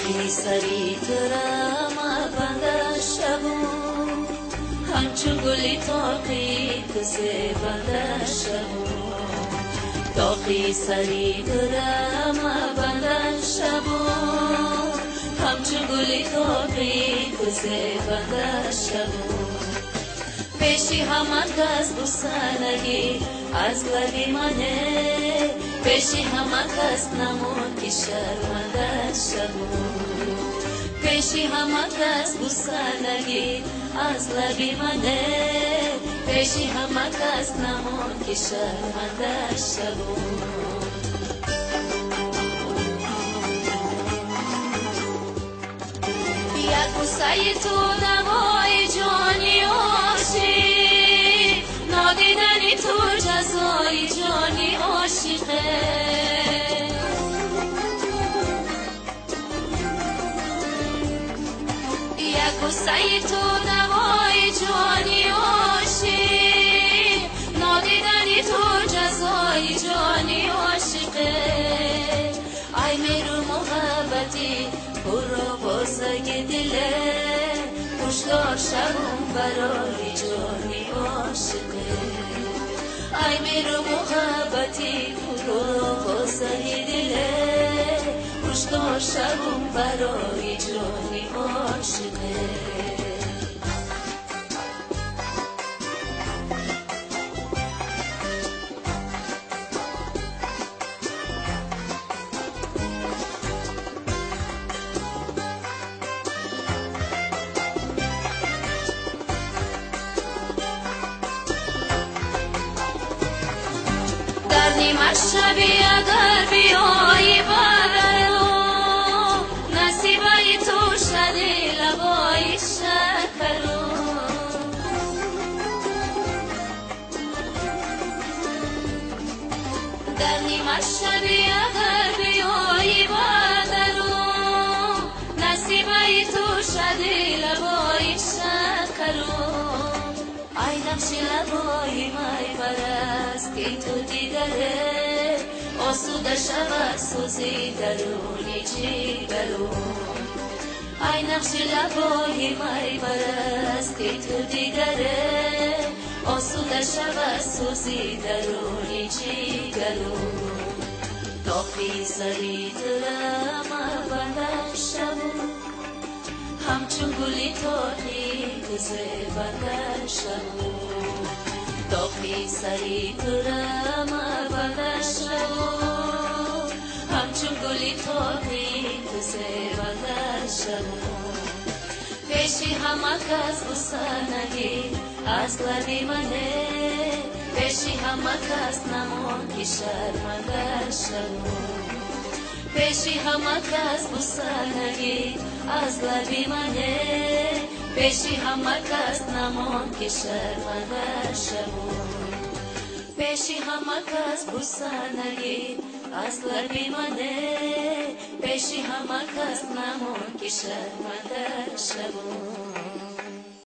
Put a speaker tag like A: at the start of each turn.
A: داغی سری ترم بنده شبون همچون گلی تاقی کسی بنده شبون داغی سری ترم بنده شبون همچون گلی تاقی کسی بنده شبون پیشی همه کس بسنگی از لبی منه پیشی همه کس نمون که شرمنده شبون پیشی همه کس بسنگی از لبی منه پیشی همه کس نمون که شرمنده شبون یک بوسه تو دوای جانی عاشق نادیدنی تو جزای جانی عاشقه یک بوسه تو دوای جانی عاشق نادیدنی تو جزای جانی عاشقه ای میرو محبتی برو بازگی دله خوشدار شبون برای جانی عاشقه ای میرو محبتی برو بازگی دله خوشدار شبون برای جانی عاشقه نیمه شبی اگر بیایی برایو نصیبه تو شدی لبای شکرو در نیمه شبی اگر بیایی برایو نصیبه تو شدی لبای شکرو ای نقش لبای می برست که تو دیدره آسوده شود سوزی درونی جیگرون ای نقش لبای می برست که تو دیدره آسوده شود سوزی درونی جیگرون داغی سری دلم بنده شبون همچون گلی تاقی کسی بنده شبون داغی سری ترم بنده شبون همچون گلی تاقی کسی بنده شبون پیشی همه کس بسنگی از لبی منه پیشی همه کس نمون که شرمنده شبون پیشی همه کس بسنگی از لبی منه پیشی همه کس نمون که شرمنده شبون پیشی همه کس بسنگی از لبی منه پیشی همه کس نمون که شرمنده شبون